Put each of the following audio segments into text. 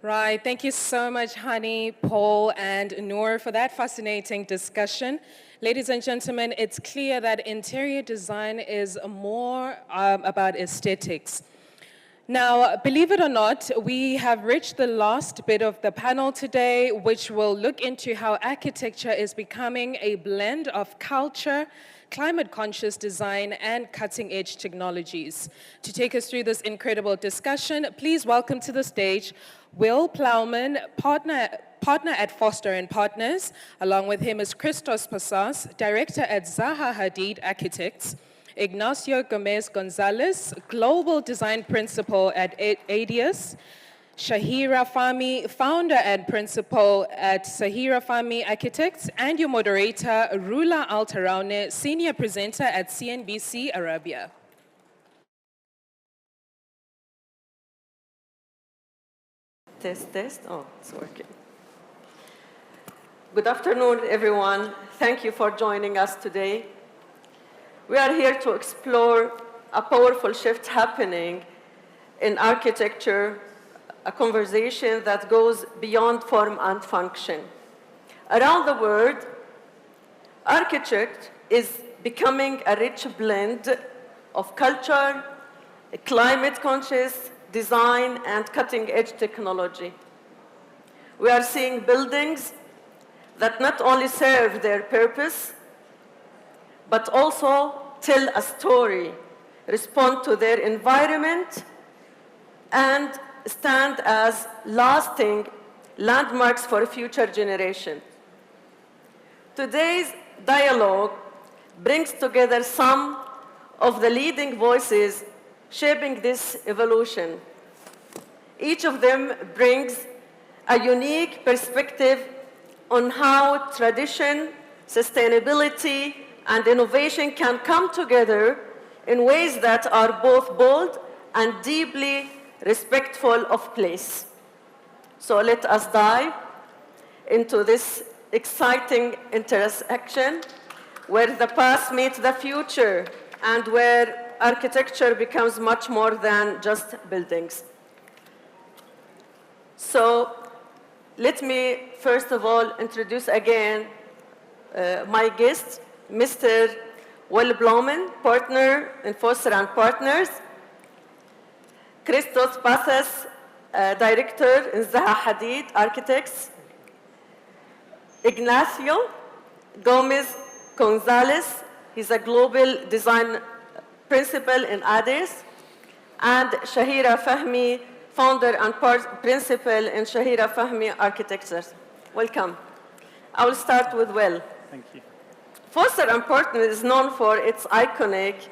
Right, thank you so much, Hani, Paul, and Noor for that fascinating discussion. Ladies and gentlemen, it's clear that interior design is more about aesthetics. Now, believe it or not, we have reached the last bit of the panel today, which will look into how architecture is becoming a blend of culture, climate-conscious design, and cutting-edge technologies. To take us through this incredible discussion, please welcome to the stage Will Plowman, partner at Foster & Partners. Along with him is Christos Passas, director at Zaha Hadid Architects. Ignacio Gonzalez, global design principal at Aedas. Shahira Fahmy, founder and principal at Fahmy Architects, and your moderator, Rula Tarawneh, senior presenter at CNBC Arabia. Test. Oh, it's working. Good afternoon, everyone. Thank you for joining us today. We are here to explore a powerful shift happening in architecture, a conversation that goes beyond form and function. Around the world, architecture is becoming a rich blend of culture, climate-conscious design, and cutting-edge technology. We are seeing buildings that not only serve their purpose, but also tell a story, respond to their environment, and stand as lasting landmarks for future generations. Today's dialogue brings together some of the leading voices shaping this evolution. Each of them brings a unique perspective on how tradition, sustainability, and innovation can come together in ways that are both bold and deeply respectful of place. So let us dive into this exciting intersection where the past meets the future and where architecture becomes much more than just buildings. So let me first of all introduce again my guest, Mr. Will Plowman, partner in Foster & Partners. Christos Passas, director in Zaha Hadid Architects. Ignacio Gonzalez, he's a global design principal in Aedas. And Shahira Fahmy, founder and principal in Shahira Fahmy Architecture. Welcome. I will start with Will. Thank you. Foster & Partners is known for its iconic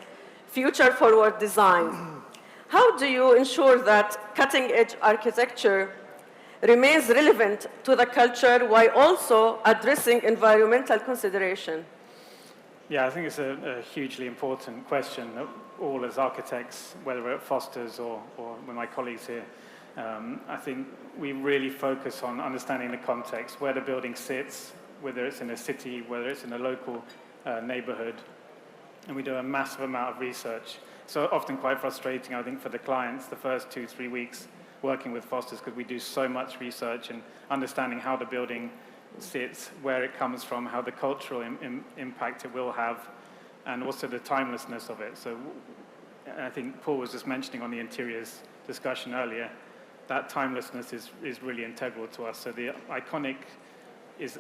future-forward design. How do you ensure that cutting-edge architecture remains relevant to the culture while also addressing environmental consideration? Yeah, I think it's a hugely important question that all as architects, whether we're at Foster's or with my colleagues here, I think we really focus on understanding the context, where the building sits, whether it's in a city, whether it's in a local neighborhood, and we do a massive amount of research. So often quite frustrating, I think, for the clients, the first 2-3 weeks working with Foster's, because we do so much research and understanding how the building sits, where it comes from, how the cultural impact it will have, and also the timelessness of it. So I think Paul was just mentioning on the interiors discussion earlier, that timelessness is really integral to us. So the iconic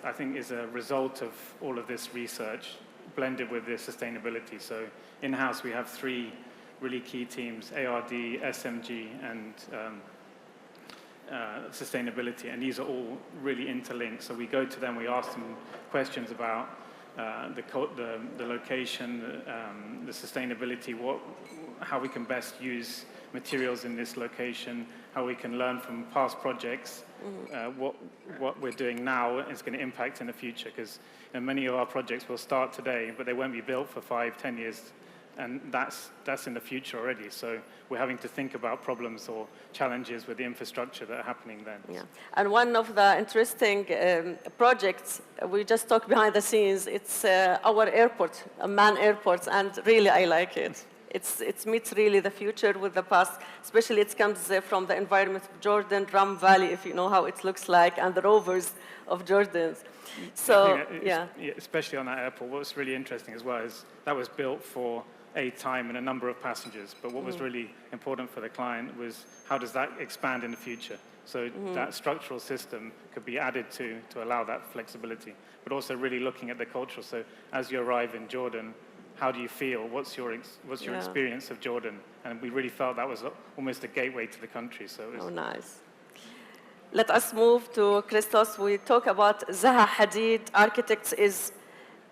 I think is a result of all of this research blended with the sustainability. So in-house we have 3 really key teams, ARD, SMG, and sustainability, and these are all really interlinked. So we go to them, we ask them questions about the location, the sustainability, how we can best use materials in this location, how we can learn from past projects, what we're doing now is going to impact in the future, because many of our projects will start today, but they won't be built for 5-10 years. And that's in the future already. So we're having to think about problems or challenges with the infrastructure that are happening then. Yeah. And one of the interesting projects, we just talked behind the scenes, it's our airport, Amman Airport, and really I like it. It meets really the future with the past, especially it comes from the environment of Jordan, Ram Valley, if you know how it looks like, and the rovers of Jordan. So, I think especially on that airport, what's really interesting as well is that was built for a time and a number of passengers. But what was really important for the client was how does that expand in the future? So that structural system could be added to allow that flexibility, but also really looking at the culture. So as you arrive in Jordan, how do you feel? What's your experience of Jordan? And we really felt that was almost a gateway to the country. So it was nice. Let us move to Christos. We talk about Zaha Hadid. Architects is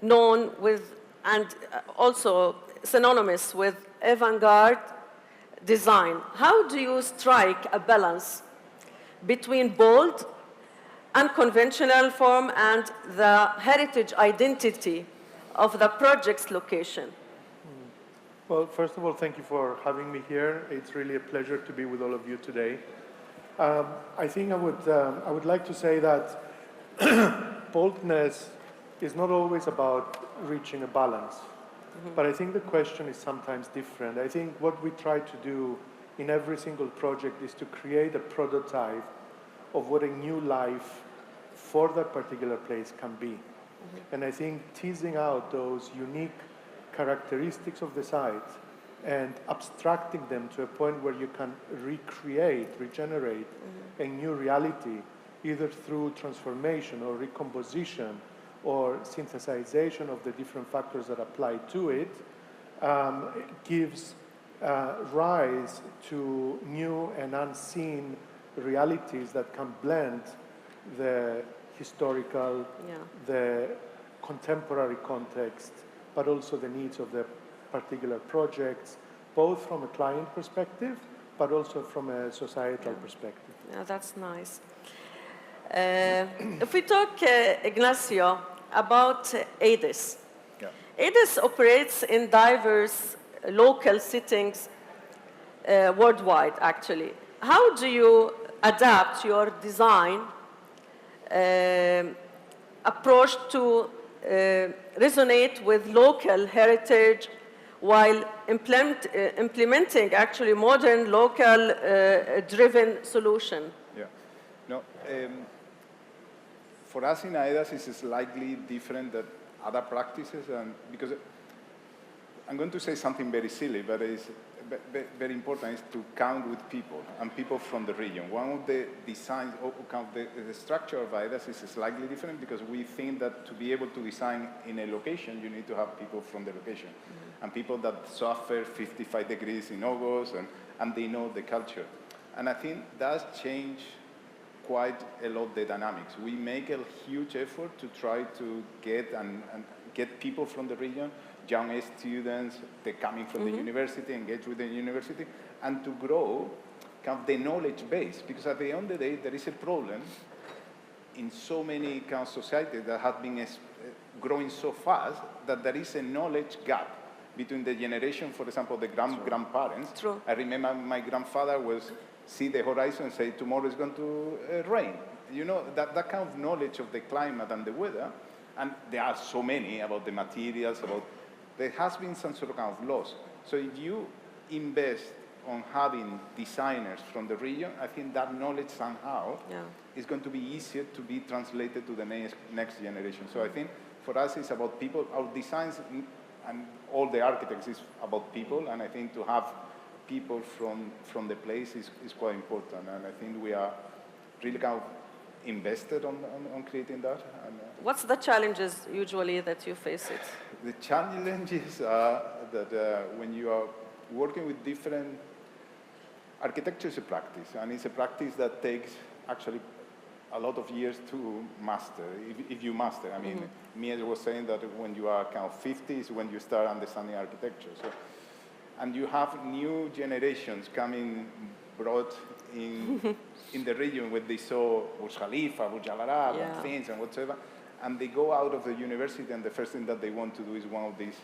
known with and also synonymous with avant-garde design. How do you strike a balance between bold, unconventional form and the heritage identity of the project's location? Well, first of all, thank you for having me here. It's really a pleasure to be with all of you today. I think I would like to say that boldness is not always about reaching a balance. But I think the question is sometimes different. I think what we try to do in every single project is to create a prototype of what a new life for that particular place can be. And I think teasing out those unique characteristics of the site and abstracting them to a point where you can regenerate a new reality, either through transformation or recomposition or synthesization of the different factors that apply to it, gives rise to new and unseen realities that can blend the historical, the contemporary context, but also the needs of the particular projects, both from a client perspective, but also from a societal perspective. Yeah, that's nice. If we talk, Ignacio, about Aedas. Aedas operates in diverse local settings worldwide, actually. How do you adapt your design approach to resonate with local heritage while implementing actually modern local driven solution? Yeah. No, for us in Aedas, it's slightly different than other practices, and because I'm going to say something very silly, but it's very important, is to count with people, and people from the region. One of the designs, the structure of Aedas is slightly different because we think that to be able to design in a location, you need to have people from the location, and people that suffer 55 degrees in August, and they know the culture. And I think that's changed quite a lot the dynamics. We make a huge effort to try to get people from the region, young students, they're coming from the university, engage with the university, and to grow kind of the knowledge base. Because at the end of the day, there is a problem in so many kind of societies that have been growing so fast that there is a knowledge gap between the generation, for example, the grandparents. True. I remember my grandfather was see the horizon and say, tomorrow is going to rain. You know, that kind of knowledge of the climate and the weather, and there are so many about the materials, there has been some sort of kind of loss. So if you invest on having designers from the region, I think that knowledge somehow is going to be easier to be translated to the next generation. So I think for us it's about people, our designs and all the architects is about people, and I think to have people from the place is quite important, and I think we are really kind of invested on creating that. And, what's the challenges usually that you face it? The challenges are that when you are working with different, architecture is a practice, and it's a practice that takes actually a lot of years to master, if you master. I mean, Mia was saying that when you are kind of 50 is when you start understanding architecture. So, and you have new generations coming brought in the region where they saw Burj Khalifa, Burj Al Arab, and things and whatever, and they go out of the university and the first thing that they want to do is one of these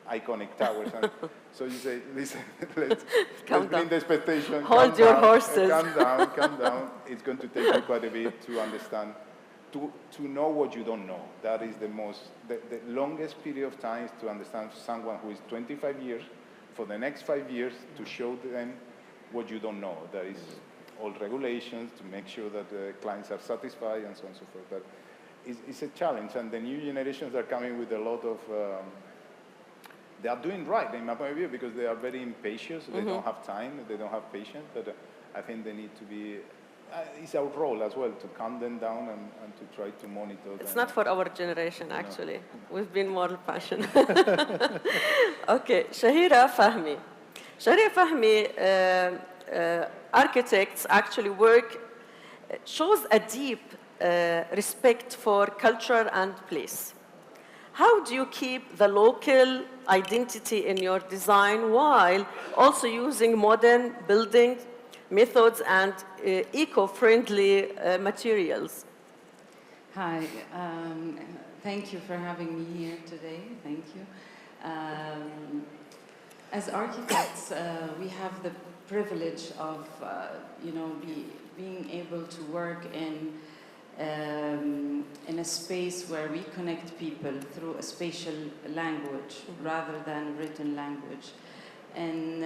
iconic towers. And so you say, listen, let's bring the expectation. Hold your horses. Calm down. It's going to take you quite a bit to understand, to know what you don't know. That is the longest period of time is to understand someone who is 25 years for the next 5 years to show them what you don't know. There is all regulations to make sure that the clients are satisfied and so on and so forth. But it's a challenge, and the new generations are coming with a lot of, they are doing right in my point of view because they are very impatient, they don't have time, they don't have patience, but I think they need to be, it's our role as well to calm them down and to try to monitor them. It's not for our generation, actually. We've been more passionate. Okay, Shahira, Fahmy. Shahira, Fahmy, architects actually work, shows a deep respect for culture and place. How do you keep the local identity in your design while also using modern building methods and eco-friendly materials? Hi, thank you for having me here today. Thank you. As architects, we have the privilege of, being able to work in a space where we connect people through a spatial language rather than written language. And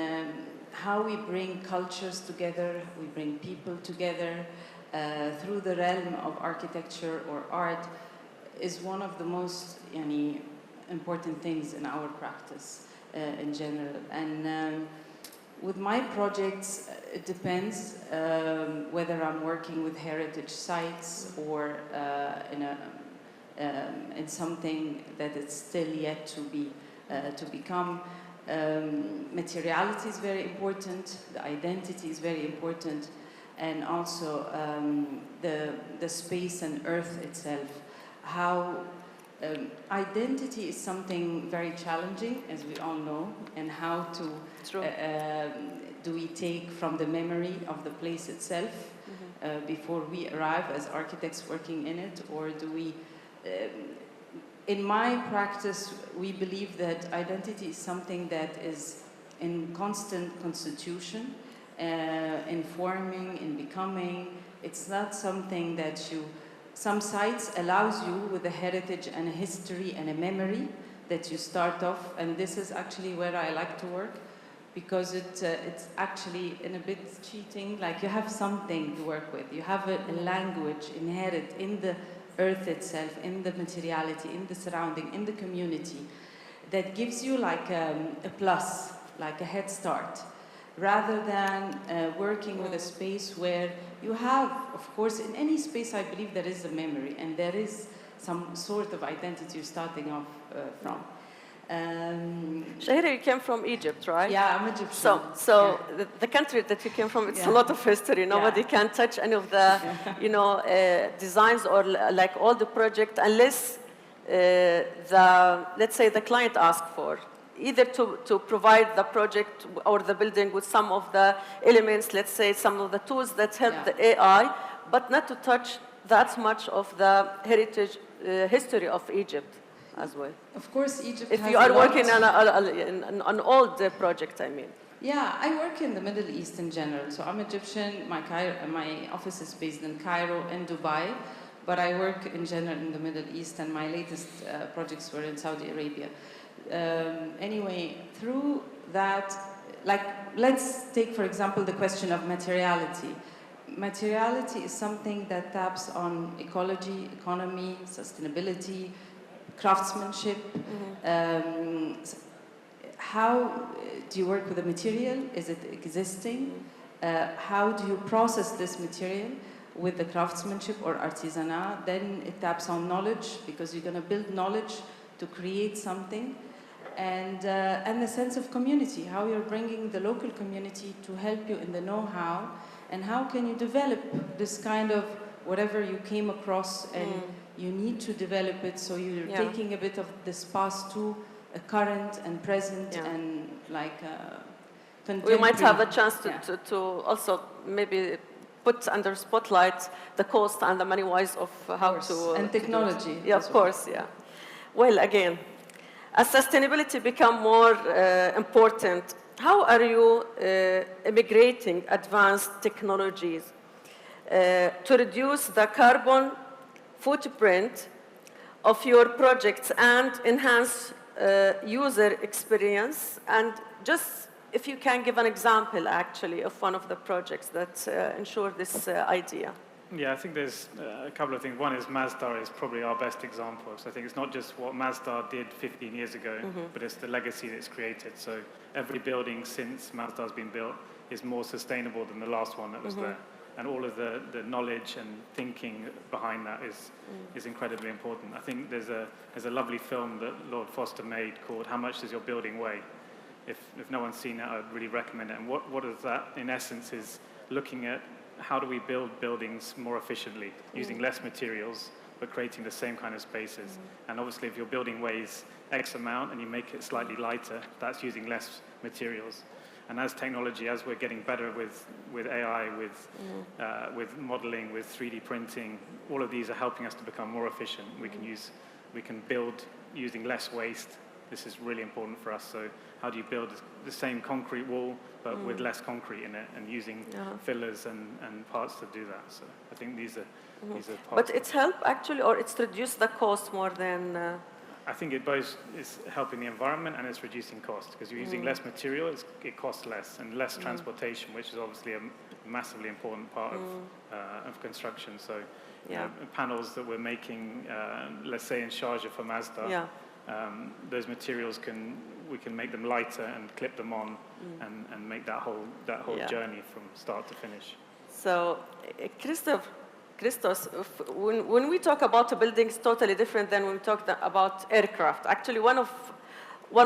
how we bring cultures together, we bring people together through the realm of architecture or art is one of the most important things in our practice in general. And with my projects, it depends whether I'm working with heritage sites or in something that is still yet to become. Materiality is very important, the identity is very important, and also the space and earth itself. How identity is something very challenging, as we all know, and how to do we take from the memory of the place itself before we arrive as architects working in it, or do we in my practice, we believe that identity is something that is in constant constitution, in forming, in becoming. It's not something that some sites allows you with a heritage and a history and a memory that you start off, and this is actually where I like to work, because it's actually in a bit cheating, like you have something to work with. You have a language inherent in the earth itself, in the materiality, in the surrounding, in the community, that gives you like a plus, like a head start, rather than working with a space where you have, of course, in any space I believe there is a memory and there is some sort of identity you're starting off from. Shahira, you came from Egypt, right? Yeah, I'm Egyptian. So the country that you came from, it's a lot of history. Nobody can touch any of the, designs or like all the project unless let's say the client asks for. Either to provide the project or the building with some of the elements, let's say some of the tools that help the AI, but not to touch that much of the heritage history of Egypt as well. Of course, Egypt if has you are a lot. working on all the projects, I mean. Yeah, I work in the Middle East in general. So I'm Egyptian, my office is based in Cairo and Dubai, but I work in general in the Middle East, and my latest projects were in Saudi Arabia. Anyway, through that, like, let's take, for example, the question of materiality. Materiality is something that taps on ecology, economy, sustainability, craftsmanship. How do you work with the material? Is it existing? How do you process this material with the craftsmanship or artisanat? Then it taps on knowledge, because you're going to build knowledge to create something. And the sense of community, how you're bringing the local community to help you in the know-how, and how can you develop this kind of whatever you came across, and you need to develop it, so you're taking a bit of this past to a current and present and like contemporary. We might have a chance to also maybe put under spotlight the cost and the money-wise of how to... And technology. Yeah, of course, yeah. Well, again, as sustainability become more important, how are you integrating advanced technologies to reduce the carbon footprint of your projects and enhance user experience? And just if you can give an example, actually, of one of the projects that ensure this idea. Yeah, I think there's a couple of things. One is Masdar is probably our best example. So I think it's not just what Masdar did 15 years ago, but it's the legacy that it's created. So every building since Masdar's been built is more sustainable than the last one that was there. And all of the knowledge and thinking behind that is incredibly important. I think there's a lovely film that Lord Foster made called How Much Does Your Building Weigh? If no one's seen it, I'd really recommend it. And what is that, in essence, is looking at how do we build buildings more efficiently, using less materials, but creating the same kind of spaces. And obviously, if your building weighs X amount and you make it slightly lighter, that's using less materials. And as technology, as we're getting better with AI, with modeling, with 3D printing, all of these are helping us to become more efficient. We can build using less waste. This is really important for us. So how do you build the same concrete wall, but with less concrete in it, and using fillers and parts to do that? So I think these are parts. But it's helped, actually, or it's reduced the cost more than... I think it both is helping the environment and it's reducing cost, because you're using less material, it costs less, and less transportation, which is obviously a massively important part of construction. So you know, panels that we're making, let's say in Sharjah for Mazda, those materials we can make them lighter and clip them on and make that whole journey from start to finish. So, Christos, when we talk about a building, it's totally different than when we talk about aircraft. Actually, one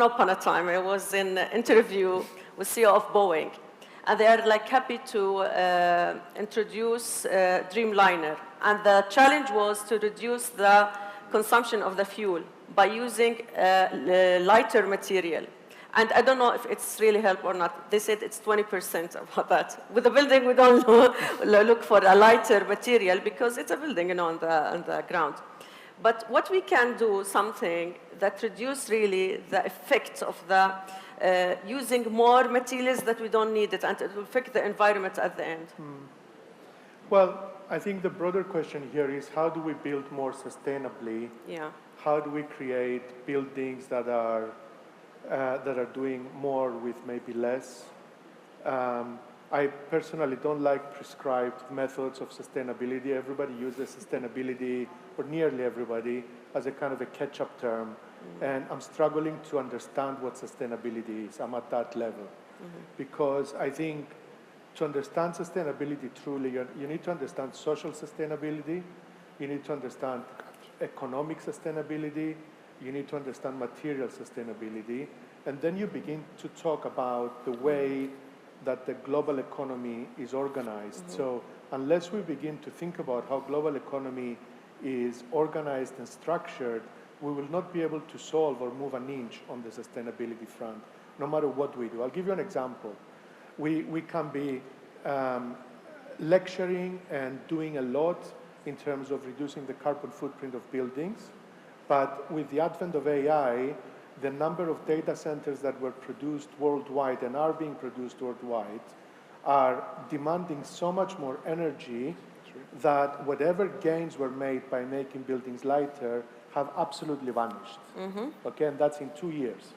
upon a time, I was in an interview with CEO of Boeing, and they are like happy to introduce Dreamliner. And the challenge was to reduce the consumption of the fuel by using lighter material. And I don't know if it's really helped or not. They said it's 20% about that. With a building, we don't look for a lighter material because it's a building, you know, on the ground. But what we can do, something that reduce really the effects of the using more materials that we don't need it, and it will affect the environment at the end. Well, I think the broader question here is how do we build more sustainably? Yeah. How do we create buildings that are doing more with maybe less? I personally don't like prescribed methods of sustainability. Everybody uses sustainability, or nearly everybody, as a kind of a catch-up term. And I'm struggling to understand what sustainability is. I'm at that level. Because I think to understand sustainability truly, you need to understand social sustainability, you need to understand economic sustainability, you need to understand material sustainability, and then you begin to talk about the way that the global economy is organized. So unless we begin to think about how global economy is organized and structured, we will not be able to solve or move an inch on the sustainability front, no matter what we do. I'll give you an example. We can be lecturing and doing a lot in terms of reducing the carbon footprint of buildings, but with the advent of AI, the number of data centers that were produced worldwide and are being produced worldwide are demanding so much more energy that whatever gains were made by making buildings lighter have absolutely vanished. Okay, and that's in 2 years.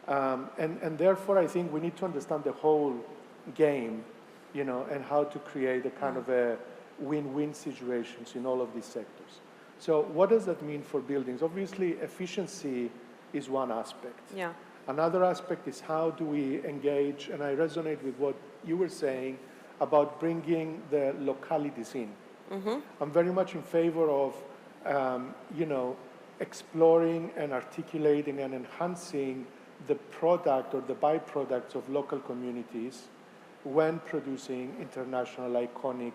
And therefore, I think we need to understand the whole game, you know, and how to create a kind of a win-win situations in all of these sectors. So what does that mean for buildings? Obviously, efficiency is one aspect. Yeah. Another aspect is how do we engage, and I resonate with what you were saying about bringing the localities in. I'm very much in favor of, you know, exploring and articulating and enhancing the product or the byproducts of local communities when producing international iconic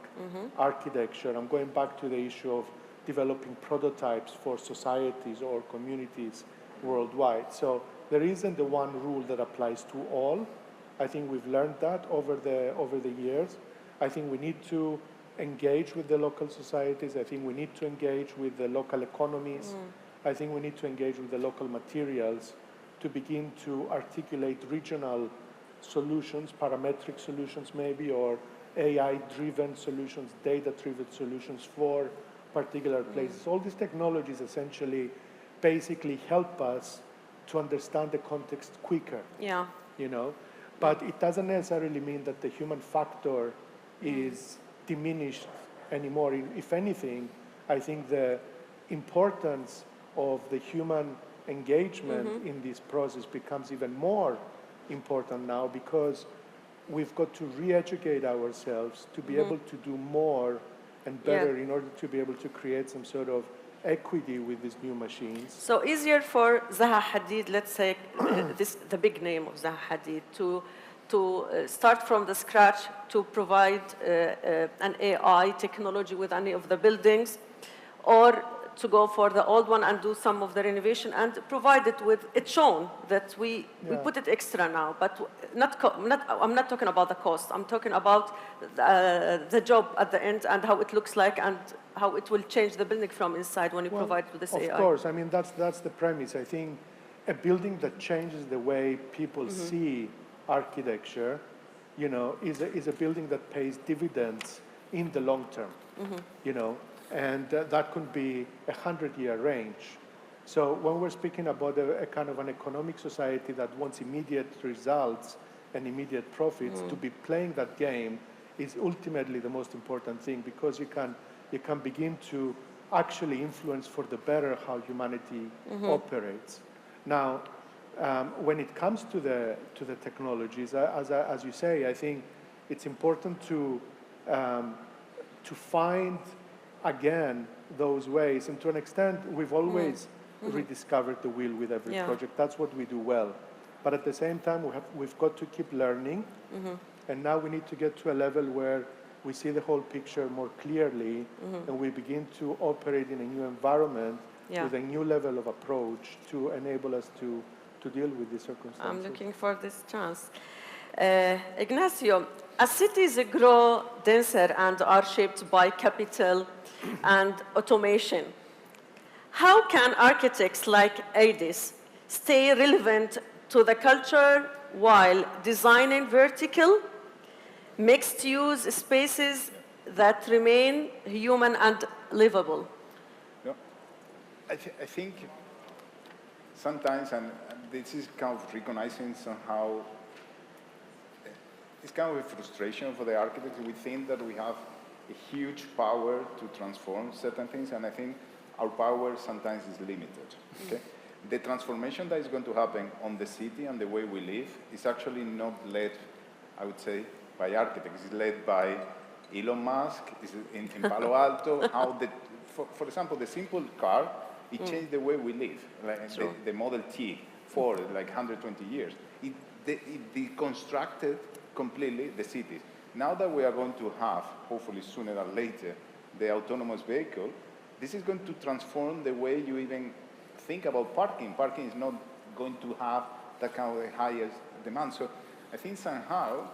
architecture. I'm going back to the issue of developing prototypes for societies or communities worldwide. So there isn't the one rule that applies to all. I think we've learned that over the years. I think we need to engage with the local societies. I think we need to engage with the local economies. I think we need to engage with the local materials to begin to articulate regional solutions, parametric solutions maybe, or AI-driven solutions, data-driven solutions for particular places. All these technologies essentially basically help us to understand the context quicker. Yeah. you know. But it doesn't necessarily mean that the human factor is diminished anymore. If anything, I think the importance of the human engagement in this process becomes even more important now, because we've got to re-educate ourselves to be able to do more and better in order to be able to create some sort of equity with these new machines. So easier for Zaha Hadid, let's say the big name of Zaha Hadid, to start from the scratch to provide an AI technology with any of the buildings, or to go for the old one and do some of the renovation and provide it with, it's shown that we put it extra now, but I'm not talking about the cost. I'm talking about the job at the end and how it looks like and how it will change the building from inside when you provide it with this AI. Of course, I mean, that's the premise. I think a building that changes the way people see architecture, you know, is a building that pays dividends in the long term, you know. And that could be a 100-year range. So when we're speaking about a kind of an economic society that wants immediate results and immediate profits, to be playing that game is ultimately the most important thing, because you can begin to actually influence for the better how humanity operates. Now, when it comes to the technologies, as you say, I think it's important to find again those ways, and to an extent we've always rediscovered the wheel with every project. That's what we do well, but at the same time we've got to keep learning, and now we need to get to a level where we see the whole picture more clearly, and we begin to operate in a new environment with a new level of approach to enable us to deal with these circumstances. I'm looking for this chance. Ignacio, as cities grow denser and are shaped by capital and automation, how can architects like Aedas stay relevant to the culture while designing vertical, mixed-use spaces that remain human and livable? No, I think sometimes, and this is kind of recognizing somehow, it's kind of a frustration for the architects. We think that we have a huge power to transform certain things, and I think our power sometimes is limited. Okay? The transformation that is going to happen on the city and the way we live is actually not led, I would say, by architects. It's led by Elon Musk, it's in Palo Alto. For example, the simple car, it changed the way we live. Like the Model T for like 120 years. It deconstructed completely the cities. Now that we are going to have, hopefully sooner or later, the autonomous vehicle, this is going to transform the way you even think about parking. Parking is not going to have that kind of the highest demand. So I think somehow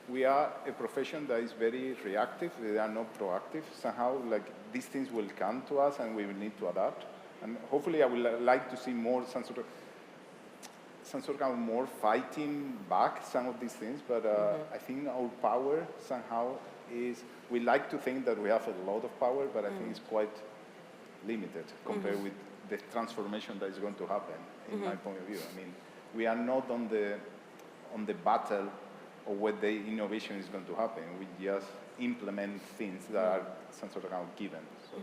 we are a profession that is very reactive. They are not proactive. Somehow, like, these things will come to us and we will need to adapt. And hopefully I would like to see more, some sort of more fighting back some of these things, but I think our power somehow is, we like to think that we have a lot of power, but I think it's quite limited compared with the transformation that is going to happen, in my point of view. I mean, we are not on the battle of where the innovation is going to happen. We just implement things that are some sort of given. So.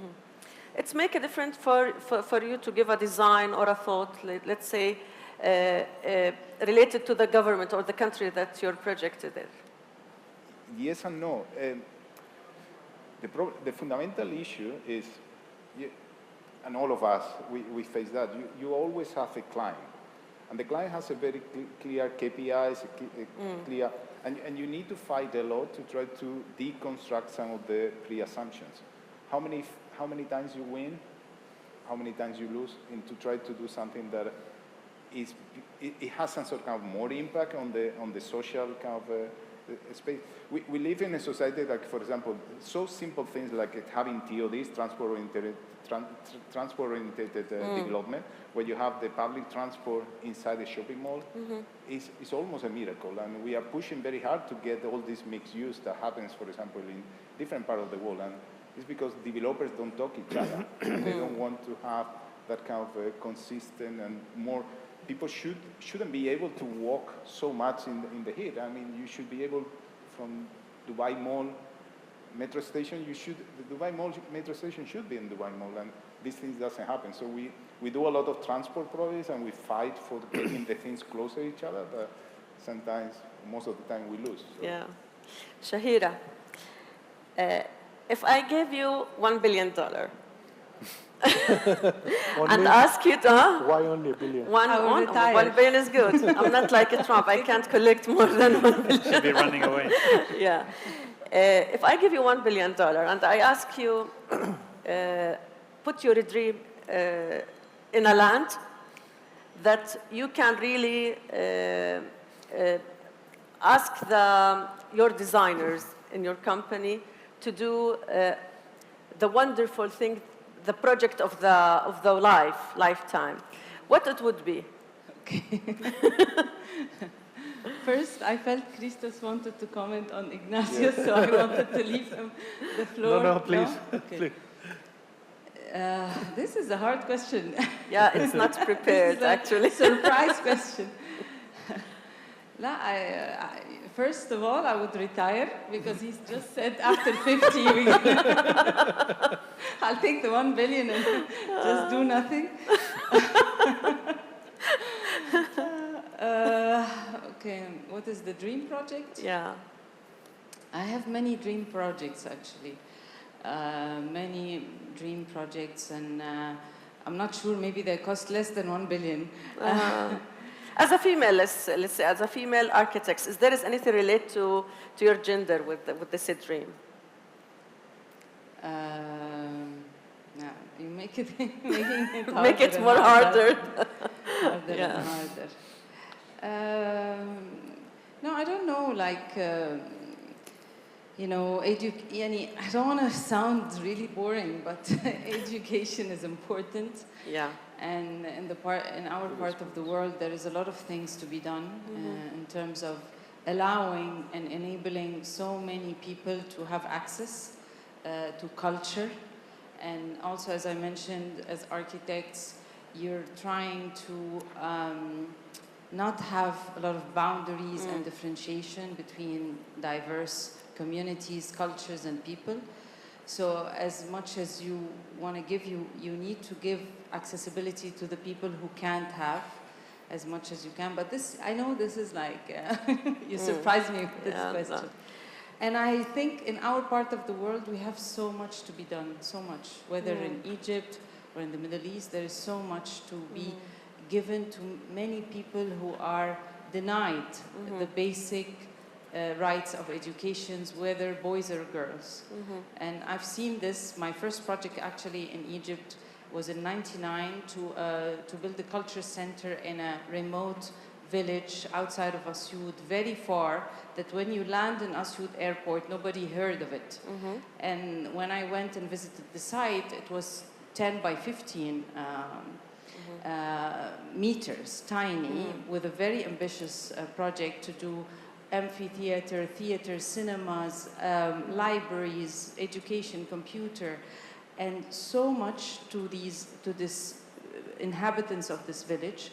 It's make a difference for you to give a design or a thought, let's say, related to the government or the country that your project is in? Yes and no. The fundamental issue is, and all of us, we face that. You always have a client. And the client has a very clear KPIs, clear, and you need to fight a lot to try to deconstruct some of the pre-assumptions. How many times you win, how many times you lose, and to try to do something that it has some sort of more impact on the social kind of space. We live in a society like, for example, so simple things like having TODs, transport-oriented development, where you have the public transport inside the shopping mall, is almost a miracle. And we are pushing very hard to get all this mixed use that happens, for example, in different parts of the world. And it's because developers don't talk each other. And they don't want to have that kind of consistent and more people shouldn't be able to walk so much in the heat. I mean, you should be able, from Dubai Mall metro station, the Dubai Mall metro station should be in Dubai Mall, and these things doesn't happen. So we do a lot of transport projects, and we fight for getting the things closer to each other, but sometimes, most of the time, we lose. So. Yeah. Shahira, if I gave you $1 billion and ask you to... Why only $1 billion? $1 billion is good. I'm not like a Trump. I can't collect more than $1 billion. Should be running away. Yeah. If I give you $1 billion and I ask you, put your dream in a land that you can really ask your designers in your company to do the wonderful thing, the project of the lifetime, what it would be? Okay. First, I felt Christos wanted to comment on Ignacio, so I wanted to leave him the floor. No, please. No? Okay. Please. This is a hard question. Yeah, it's not prepared, actually. Surprise question. First of all, I would retire, because he's just said after 50, I'll take the $1 billion and just do nothing. Okay, what is the dream project? Yeah. I have many dream projects, actually. Many dream projects, and I'm not sure, maybe they cost less than $1 billion. As a female, let's say, as a female architect, is there anything related to your gender with this dream? No, you make it making it harder. Make it more harder. Harder Yeah. and harder. No, I don't know, like, you know, I don't want to sound really boring, but education is important. Yeah. And in our part of the world, there is a lot of things to be done in terms of allowing and enabling so many people to have access to culture. And also, as I mentioned, as architects, you're trying to not have a lot of boundaries and differentiation between diverse communities, cultures, and people. So as much as you want to give, you need to give accessibility to the people who can't have as much as you can. But this, I know this is like, you surprised me with this question. No. And I think in our part of the world, we have so much to be done, so much. Whether in Egypt or in the Middle East, there is so much to be given to many people who are denied the basic rights of education, whether boys or girls. And I've seen this. My first project actually in Egypt was in '99 to build a culture center in a remote village outside of Asyut, very far, that when you land in Asyut airport, nobody heard of it. And when I went and visited the site, it was 10 by 15 meters, tiny, with a very ambitious project to do amphitheater, theater, cinemas, libraries, education, computer, and so much to this inhabitants of this village.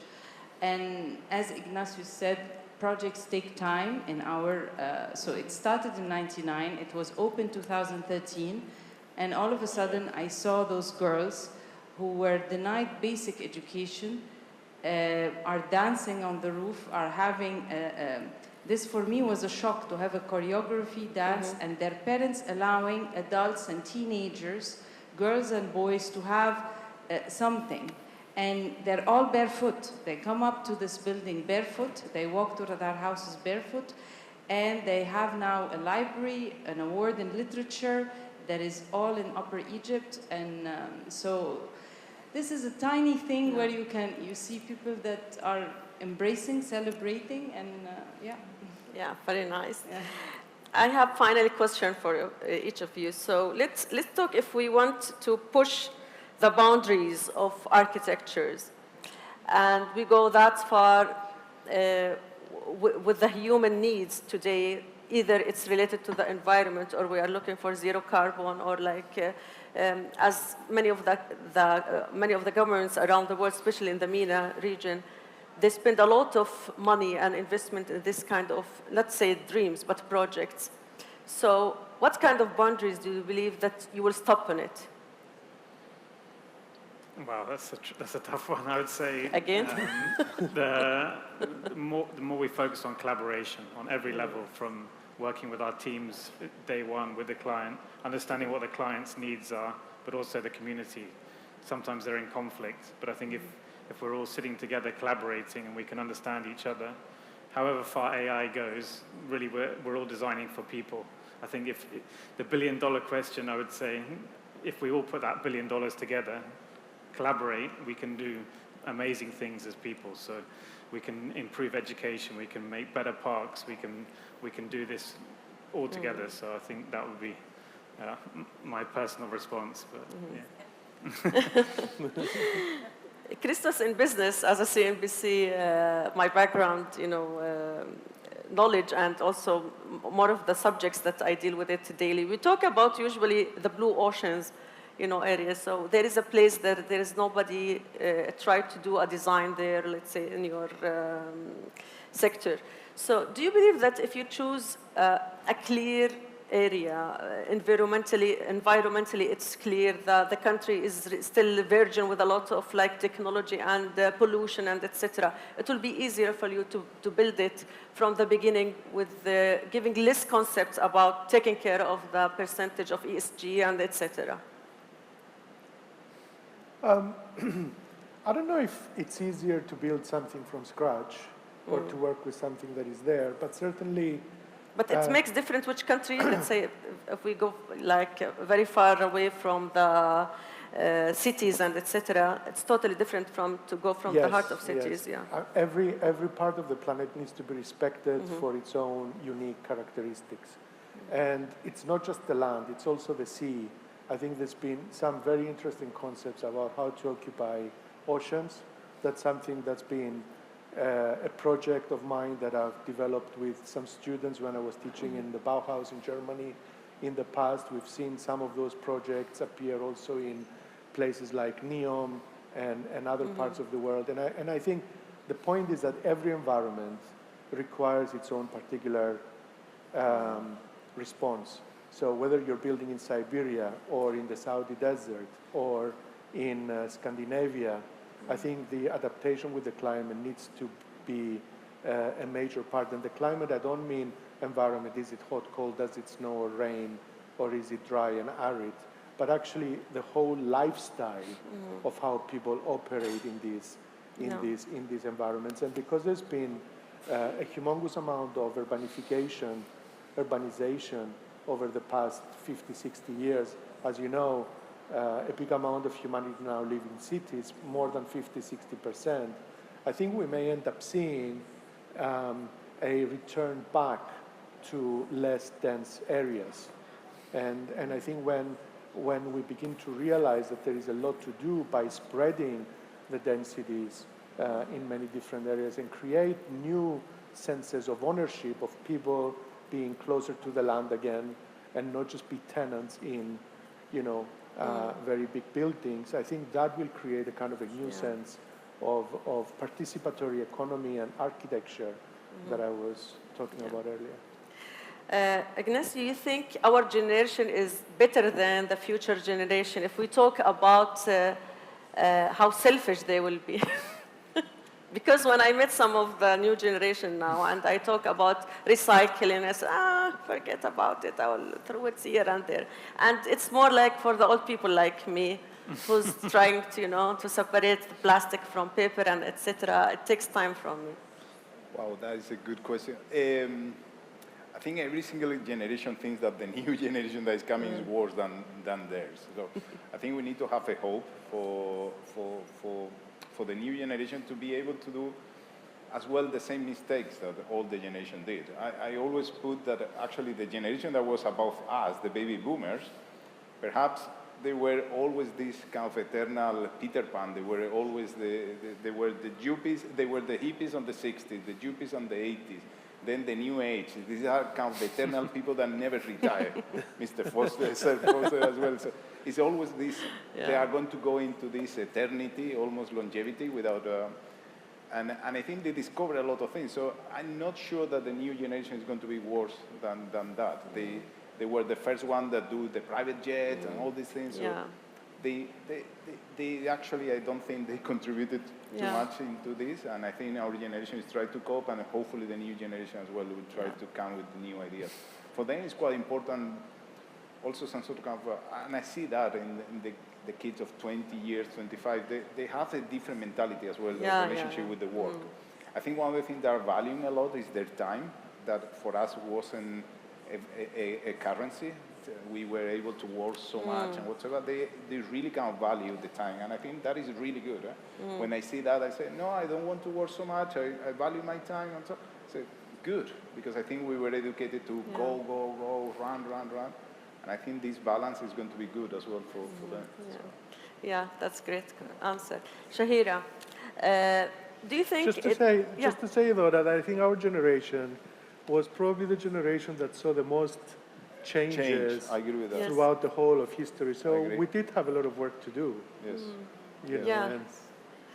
And as Ignacio said, projects take time in our, so it started in '99, it was open 2013, and all of a sudden I saw those girls who were denied basic education, are dancing on the roof, are having this for me was a shock to have a choreography dance and their parents allowing adults and teenagers, girls and boys to have something. And they're all barefoot. They come up to this building barefoot. They walk to their houses barefoot. And they have now a library, an award in literature that is all in Upper Egypt. And so this is a tiny thing where you see people that are embracing, celebrating, and yeah. Yeah, very nice. Yeah. I have final question for each of you. So let's talk if we want to push the boundaries of architectures, and we go that far with the human needs today. Either it's related to the environment, or we are looking for zero carbon, or like as many of the governments around the world, especially in the MENA region, they spend a lot of money and investment in this kind of, let's say, dreams, but projects. So what kind of boundaries do you believe that you will stop on it? Wow, that's a tough one, I would say. Again? The more we focus on collaboration on every level, from working with our teams day one with the client, understanding what the client's needs are, but also the community. Sometimes they're in conflict, but I think if we're all sitting together collaborating and we can understand each other, however far AI goes, really we're all designing for people. I think if the billion-dollar question, I would say, if we all put that $1 billion together, collaborate, we can do amazing things as people. So we can improve education, we can make better parks, we can do this all together. So I think that would be my personal response. But yeah. Christos, in business, as a CNBC, my background, knowledge, and also more of the subjects that I deal with it daily. We talk about usually the blue oceans, areas. So there is a place that there is nobody tried to do a design there, let's say, in your sector. So do you believe that if you choose a clear area, environmentally it's clear that the country is still virgin with a lot of technology and pollution and etc., it will be easier for you to build it from the beginning with giving less concepts about taking care of the percentage of ESG and etc.? I don't know if it's easier to build something from scratch or to work with something that is there, but certainly... But it makes difference which country. Let's say if we go very far away from the cities and etc., it's totally different to go from the heart of cities. Yes. Yeah. Every part of the planet needs to be respected for its own unique characteristics. And it's not just the land, it's also the sea. I think there's been some very interesting concepts about how to occupy oceans. That's something that's been a project of mine that I've developed with some students when I was teaching in the Bauhaus in Germany. In the past, we've seen some of those projects appear also in places like NEOM and other parts of the world. And I think the point is that every environment requires its own particular response. So whether you're building in Siberia or in the Saudi desert or in Scandinavia, I think the adaptation with the climate needs to be a major part. And the climate, I don't mean environment, is it hot, cold, does it snow or rain, or is it dry and arid, but actually the whole lifestyle of how people operate in these environments. And because there's been a humongous amount of urbanization over the past 50, 60 years, as you know, a big amount of humanity now live in cities, more than 50, 60%. I think we may end up seeing a return back to less dense areas. And I think when we begin to realize that there is a lot to do by spreading the densities in many different areas and create new senses of ownership, of people being closer to the land again and not just be tenants in, very big buildings, I think that will create a kind of a new sense of participatory economy and architecture that I was talking about earlier. Ignacio, you think our generation is better than the future generation if we talk about how selfish they will be? Because when I met some of the new generation now and I talk about recycling, I say, forget about it, I will throw it here and there. And it's more like for the old people like me, who's trying to separate the plastic from paper and etc. It takes time from me. Wow, that is a good question. I think every single generation thinks that the new generation that is coming is worse than theirs. So I think we need to have a hope for the new generation to be able to do as well the same mistakes that the older generation did. I always put that actually the generation that was above us, the baby boomers, perhaps they were always this kind of eternal Peter Pan. They were always they were the yuppies, they were the hippies on the 60s, the yuppies on the 80s, then the new age. These are kind of the eternal people that never retire. Mr. Foster said Foster as well. So it's always this, they are going to go into this eternity, almost longevity without... And I think they discover a lot of things. So I'm not sure that the new generation is going to be worse than that. They were the first one that do the private jet and all these things. So Yeah. they actually, I don't think they contributed too much into this. And I think our generation is trying to cope, and hopefully the new generation as well will try to come with new ideas. For them, it's quite important also some sort of, and I see that in the kids of 20 years, 25, they have a different mentality as well, the relationship with the work. I think one of the things they are valuing a lot is their time, that for us wasn't a currency. We were able to work so much and whatsoever. They really kind of value the time, and I think that is really good. When I see that, I say, no, I don't want to work so much. I value my time, and so I say, good, because I think we were educated to go, run. And I think this balance is going to be good as well for them. Yeah, that's a great answer. Shahira, do you think... Just to say, though, that I think our generation was probably the generation that saw the most changes I agree with that. throughout the whole of history. So we did have a lot of work to do. Yes.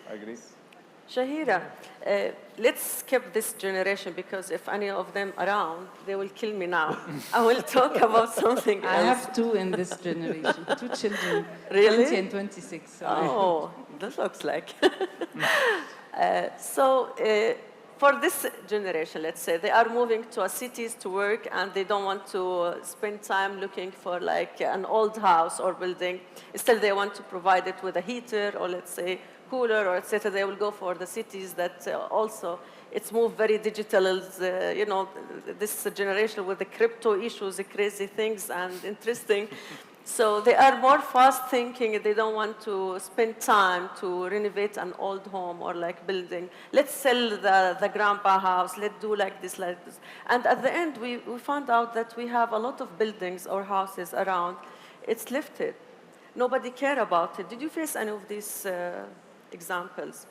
I agree. Shahira, let's skip this generation, because if any of them around, they will kill me now. I will talk about something else. I have 2 in this generation, 2 children, Really? 20 and 26. Sorry. Oh, that looks like. For this generation, let's say, they are moving to cities to work, and they don't want to spend time looking for like an old house or building. Instead, they want to provide it with a heater, or let's say cooler, or etc. They will go for the cities that also it's moved very digital. You know, this generation with the crypto issues, the crazy things and interesting. So they are more fast thinking. They don't want to spend time to renovate an old home or like building. Let's sell the grandpa house. Let's do like this. And at the end, we found out that we have a lot of buildings or houses around. It's lifted. Nobody cared about it. Did you face any of these examples?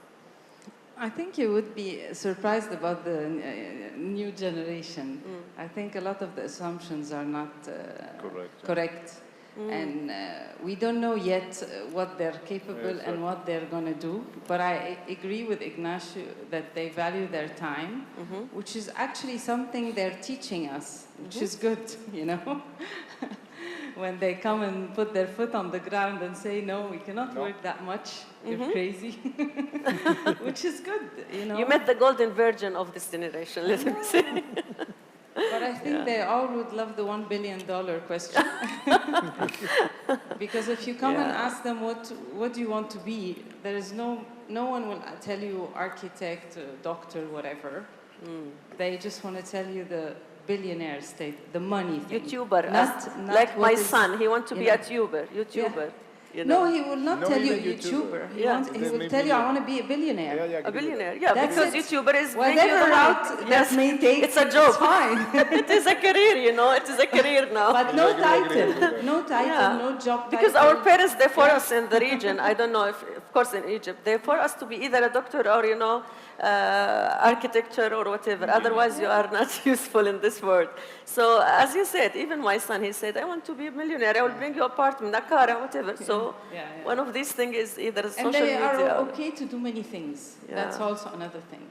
I think you would be surprised about the new generation. I think a lot of the assumptions are not correct. And we don't know yet what they're capable and what they're going to do. But I agree with Ignacio that they value their time, which is actually something they're teaching us, which is good, you know. When they come and put their foot on the ground and say, no, we cannot work that much, you're crazy, which is good, you know. You met the golden virgin of this generation, let me say. But I think they all would love the $1 billion question. Because if you come and ask them what do you want to be, there is no one will tell you architect, doctor, whatever. They just want to tell you the billionaire state, the money thing. YouTuber, not like my son, he wants to be a YouTuber. Yeah. You know? No, he will not tell you YouTuber. He will tell you, I want to be a billionaire. A billionaire, because YouTuber is whatever route that may take. It's a job. It's fine. It is a career, you know. It is a career now. But no title, no job title. Because our parents, they for us in the region. I don't know if, of course, in Egypt, they for us to be either a doctor or, you know, architecture or whatever. Otherwise, you are not useful in this world. So, as you said, even my son, he said, I want to be a millionaire. I will bring you apartment, a car, and whatever. So, one of these things is either social media. And they are okay to do many things. That's also another thing.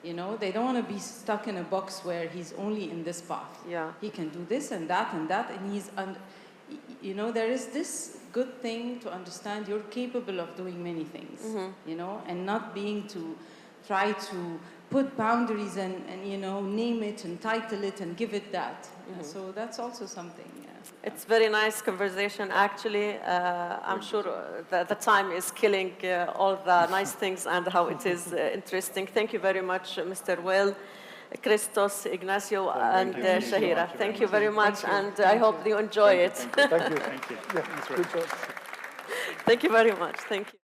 You know, they don't want to be stuck in a box where he's only in this path. He can do this and that, and he's, you know, there is this good thing to understand you're capable of doing many things, you know, and not being to try to put boundaries and you know, name it and title it and give it that. So that's also something. It's very nice conversation, actually. I'm sure that the time is killing all the nice things and how it is interesting. Thank you very much, Mr. Will, Christos, Ignacio, and Shahira. Thank you very much, and I hope you enjoy it. Thank you. Thank you very much. Thank you.